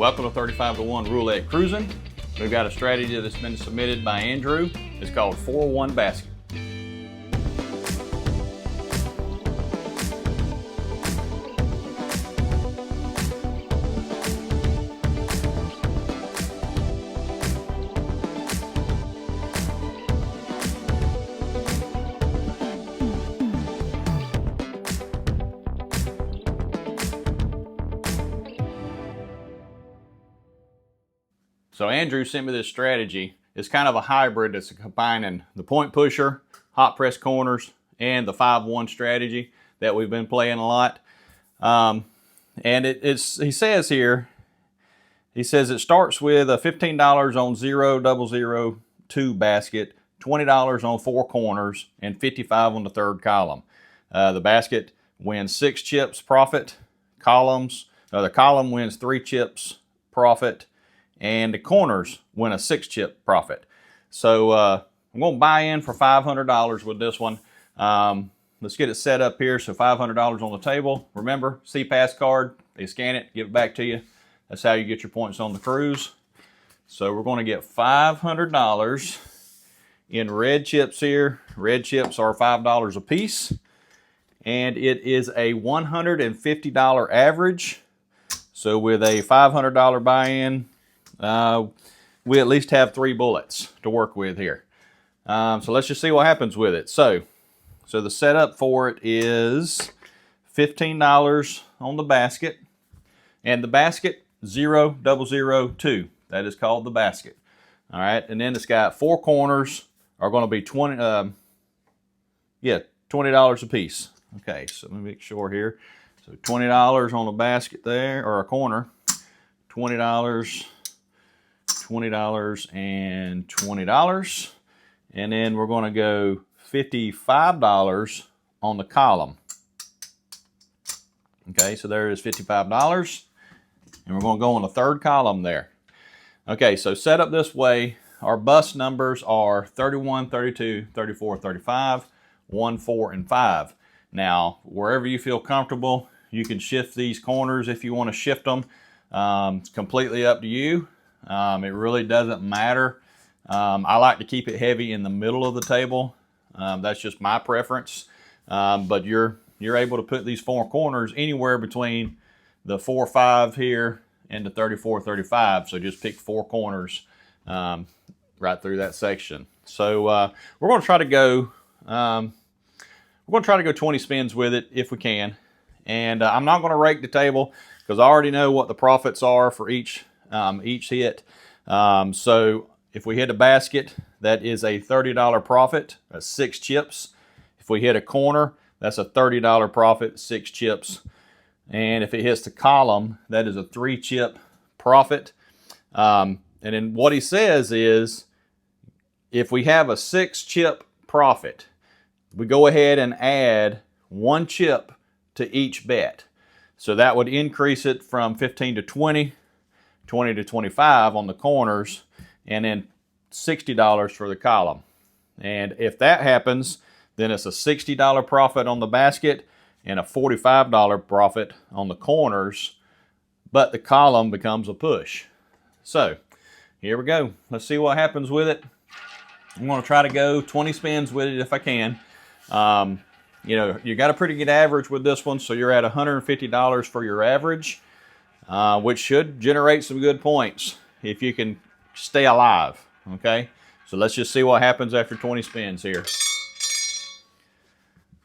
Welcome to 35 to 1 Roulette Cruising. We've got a strategy that's been submitted by Andrew. It's called 4-1 basket. So Andrew sent me this strategy. It's kind of a hybrid that's combining the point pusher, hot press corners, and the 5-1 strategy that we've been playing a lot. And he says here, he says it starts with a $15 on 0, 0, 2 basket, $20 on 4 corners, and $55 on the third column. The basket wins 6 chips profit. The column wins 3 chips profit. And the corners win a 6-chip profit. So I'm going to buy in for $500 with this one. Let's get it set up here. So $500 on the table. Remember, CPass card. They scan it, give it back to you. That's how you get your points on the cruise. So we're going to get $500 in red chips here. Red chips are $5 a piece. And it is a $150 average. So with a $500 buy-in, we at least have 3 bullets to work with here. So let's just see what happens with it. So the setup for it is $15 on the basket, and the basket 0, 0, 2. That is called the basket. All right, and then it's got 4 corners are going to be $20 a piece. Okay, so let me make sure here. So $20 on the basket there, or a corner. $20. $20 and $20, and then we're going to go $55 on the column. Okay, so there is $55, and we're going to go on the third column there. Okay, so set up this way, our bus numbers are 31, 32, 34, 35, 1, 4, and 5. Now, wherever you feel comfortable, you can shift these corners if you want to shift them. It's completely up to you. It really doesn't matter. I like to keep it heavy in the middle of the table. That's just my preference. But you're able to put these 4 corners anywhere between the 4, 5 here and the 34, 35. So just pick 4 corners right through that section. So we're going to try to go. We're going to try to go 20 spins with it if we can. And I'm not going to rake the table because I already know what the profits are for each hit. So if we hit a basket, that is a $30 profit, that's 6 chips. If we hit a corner, that's a $30 profit, 6 chips. And if it hits the column, that is a 3-chip profit. And then what he says is, if we have a 6-chip profit, we go ahead and add 1 chip to each bet. So that would increase it from 15 to 20, 20 to 25 on the corners, and then $60 for the column. And if that happens, then it's a $60 profit on the basket and a $45 profit on the corners, but the column becomes a push. So here we go. Let's see what happens with it. I'm going to try to go 20 spins with it if I can. You know, you got a pretty good average with this one, so you're at $150 for your average. Which should generate some good points if you can stay alive, okay? So let's just see what happens after 20 spins here.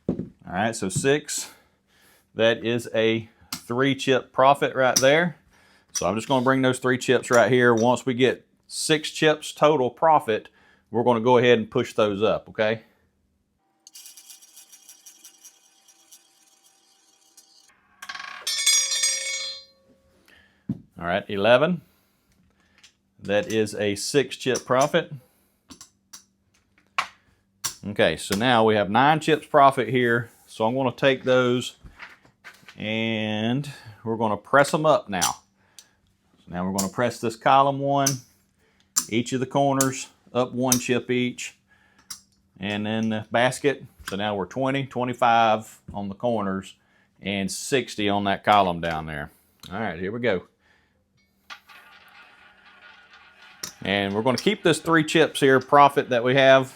All right, so 6. That is a 3-chip profit right there. So I'm just going to bring those 3 chips right here. Once we get 6 chips total profit, we're going to go ahead and push those up, okay? All right, 11. That is a 6-chip profit. Okay, so now we have 9 chips profit here. So I'm going to take those and we're going to press them up now. So now we're going to press this column 1, each of the corners up 1 chip each, and then the basket. So now we're 20, 25 on the corners and 60 on that column down there. All right, here we go. And we're going to keep this 3 chips here profit that we have.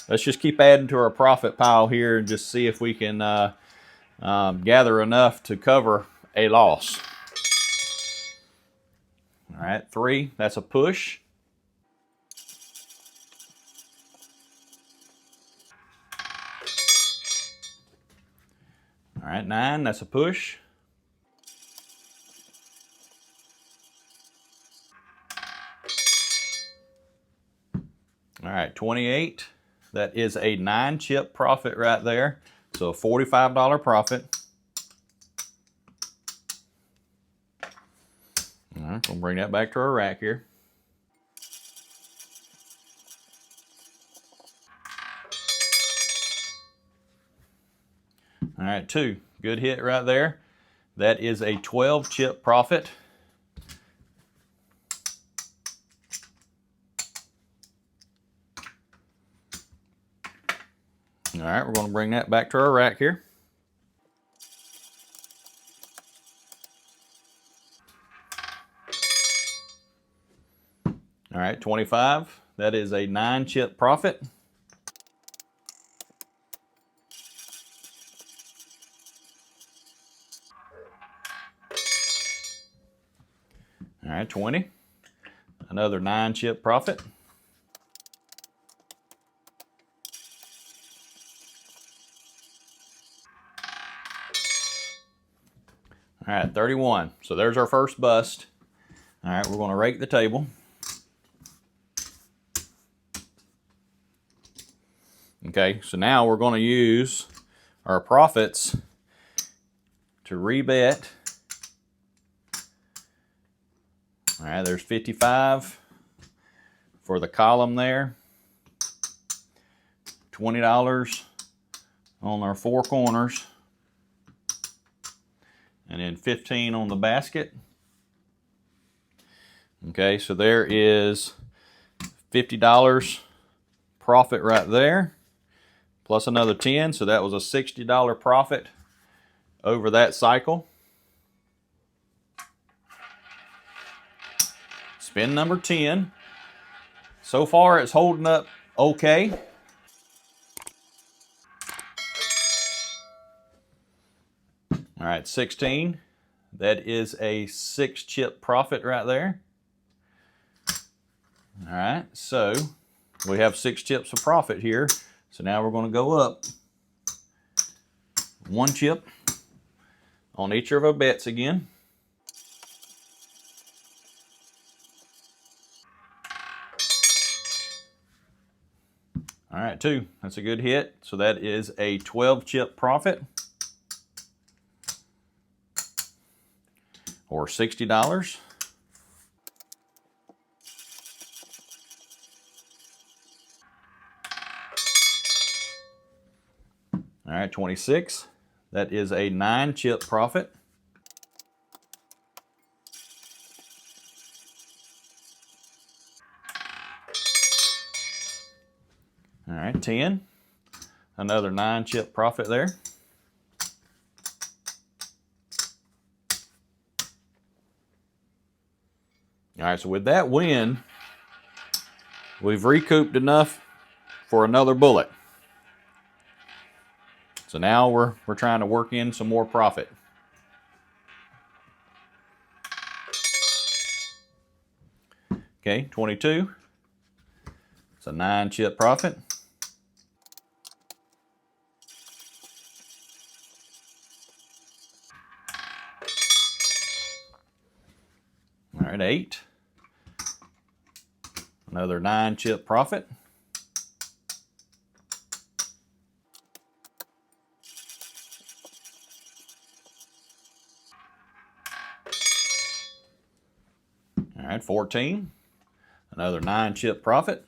Let's just keep adding to our profit pile here and just see if we can gather enough to cover a loss. All right, 3, that's a push. All right, 9, that's a push. All right, 28, that is a 9 chip profit right there. So a $45 profit. All right, we'll bring that back to our rack here. All right, 2, good hit right there. That is a 12 chip profit. All right, we're going to bring that back to our rack here. All right, 25, that is a 9 chip profit. All right, 20, another 9 chip profit. All right, 31. So there's our first bust. All right, we're going to rake the table. Okay, so now we're going to use our profits to rebet. All right, there's 55 for the column there. $20 on our 4 corners. And then 15 on the basket. Okay, so there is $50 profit right there, plus another 10, so that was a $60 profit over that cycle. Spin number 10. So far it's holding up okay. All right, 16. That is a 6 chip profit right there. All right, so we have 6 chips of profit here. So now we're going to go up 1 chip on each of our bets again. All right, 2. That's a good hit. So that is a 12 chip profit, or $60. All right, 26. That is a 9 chip profit. All right, 10. Another 9 chip profit there. All right, so with that win, we've recouped enough for another bullet. So now we're trying to work in some more profit. Okay, 22. It's a 9 chip profit. All right, 8. Another 9 chip profit. All right, 14. Another 9 chip profit.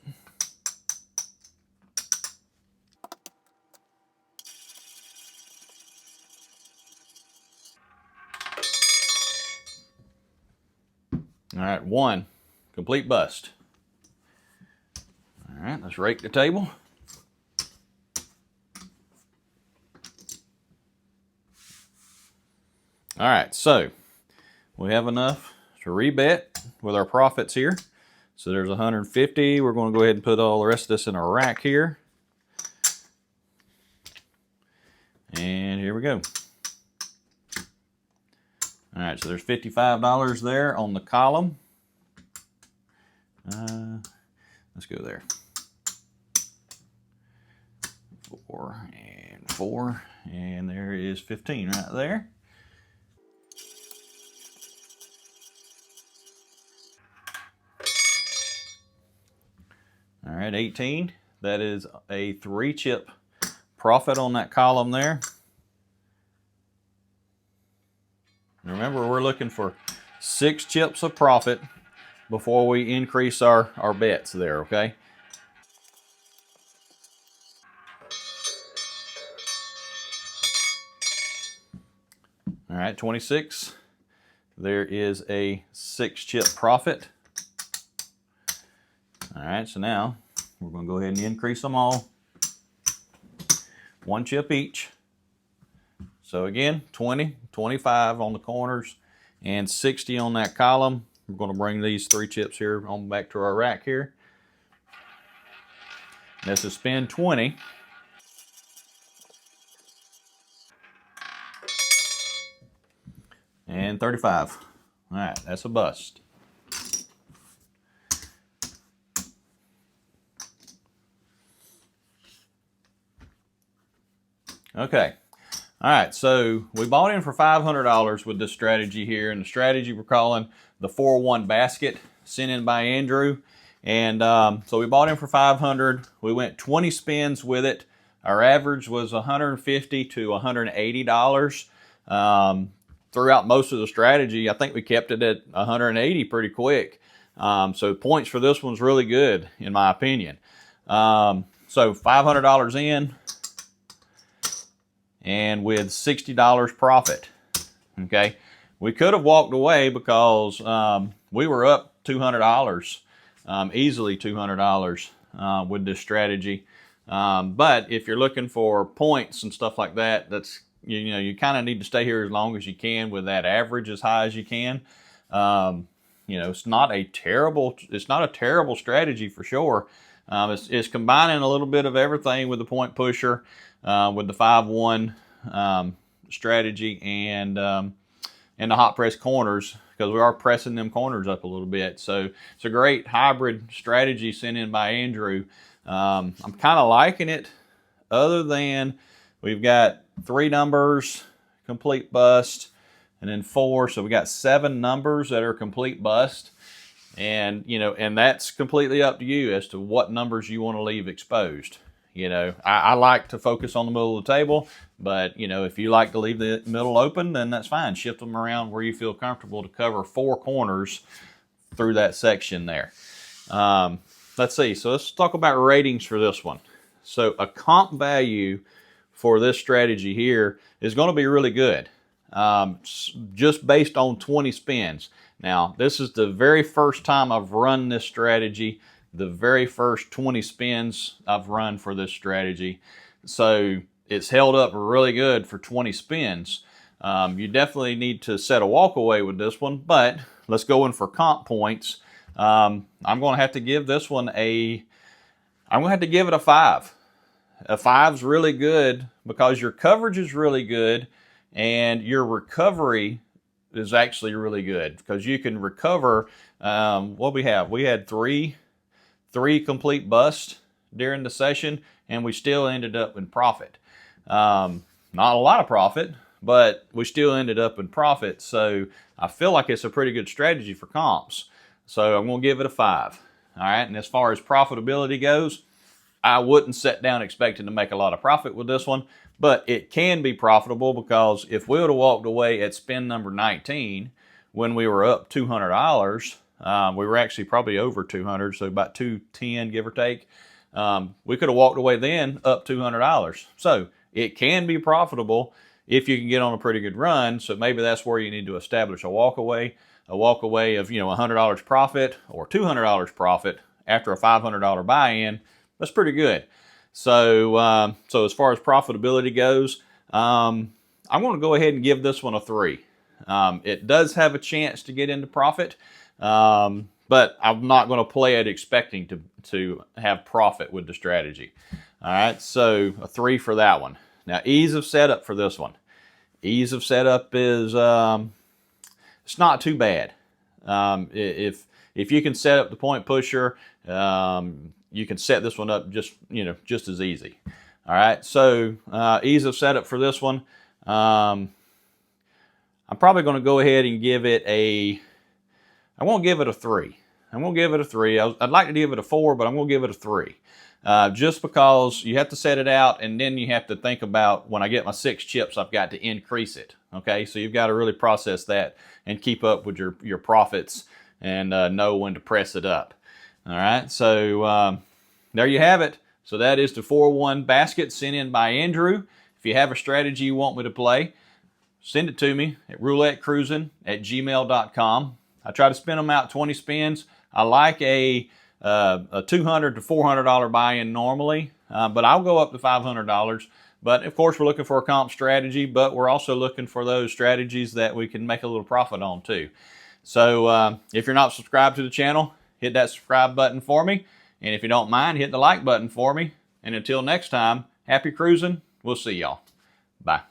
All right, 1. Complete bust. All right, let's rake the table. All right, so we have enough to rebet with our profits here. So there's 150. We're going to go ahead and put all the rest of this in a rack here. And here we go. All right, so there's $55 there on the column. Let's go there. 4 and 4, and there is 15 right there. All right, 18. That is a 3-chip profit on that column there. Remember, we're looking for 6 chips of profit before we increase our bets there, okay? All right, 26. There is a 6-chip profit. All right, so now we're going to go ahead and increase them all. 1 chip each. So again, 20, 25 on the corners, and 60 on that column. We're going to bring these 3 chips here on back to our rack here. This is spin 20. And 35. All right, that's a bust. Okay. All right, so we bought in for $500 with this strategy here, and the strategy we're calling the 4-1 basket, sent in by Andrew. And so we bought in for $500. We went 20 spins with it. Our average was $150 to $180. Throughout most of the strategy, I think we kept it at 180 pretty quick. So points for this one's really good, in my opinion. So $500 in, and with $60 profit. Okay, we could have walked away because we were up $200, easily $200 with this strategy. But if you're looking for points and stuff like that, that's you kind of need to stay here as long as you can with that average as high as you can. It's not a terrible strategy for sure. It's combining a little bit of everything with the point pusher, with the 5-1 strategy, and the hot press corners, because we are pressing them corners up a little bit. So it's a great hybrid strategy sent in by Andrew. I'm kind of liking it, other than we've got 3 numbers, complete bust, and then 4. So we got 7 numbers that are complete bust. And, and that's completely up to you as to what numbers you want to leave exposed. I like to focus on the middle of the table, but, if you like to leave the middle open, then that's fine. Shift them around where you feel comfortable to cover 4 corners through that section there. Let's see. So let's talk about ratings for this one. So a comp value for this strategy here is going to be really good, just based on 20 spins. Now, this is the very first time I've run this strategy, the very first 20 spins I've run for this strategy. So it's held up really good for 20 spins. You definitely need to set a walk away with this one, but let's go in for comp points. I'm going to have to give this one I'm going to have to give it a 5. A 5's really good because your coverage is really good and your recovery is actually really good, because you can recover. What we had three complete busts during the session, and we still ended up in profit. Not a lot of profit, but we still ended up in profit. So I feel like it's a pretty good strategy for comps. So I'm going to give it a 5. All right. And as far as profitability goes, I wouldn't sit down expecting to make a lot of profit with this one, but it can be profitable, because if we would have walked away at spin number 19 when we were up $200, we were actually probably over 200, so about 210 give or take. We could have walked away then up $200. So it can be profitable if you can get on a pretty good run. So maybe that's where you need to establish a walk away of $100 profit or $200 profit after a $500 buy-in. That's pretty good. So so as far as profitability goes, I'm going to go ahead and give this one a 3. It does have a chance to get into profit, but I'm not going to play it expecting to have profit with the strategy. All right, so a 3 for that one. Now, ease of setup for this one. Ease of setup is it's not too bad. If you can set up the point pusher, you can set this one up just as easy. All right, so ease of setup for this one. I'm probably going to go ahead and give it I won't give it a 3. I'm going to give it a 3. I'd like to give it a 4, but I'm going to give it a 3. Just because you have to set it out, and then you have to think about, when I get my 6 chips, I've got to increase it. Okay, so you've got to really process that and keep up with your profits and know when to press it up. All right, so there you have it. So that is the 401 basket sent in by Andrew. If you have a strategy you want me to play, send it to me at roulettecruising@gmail.com. I try to spin them out 20 spins. I like a $200 to $400 buy-in normally, but I'll go up to $500. But of course, we're looking for a comp strategy, but we're also looking for those strategies that we can make a little profit on too. So if you're not subscribed to the channel, hit that subscribe button for me. And if you don't mind, hit the like button for me. And until next time, happy cruising. We'll see y'all. Bye.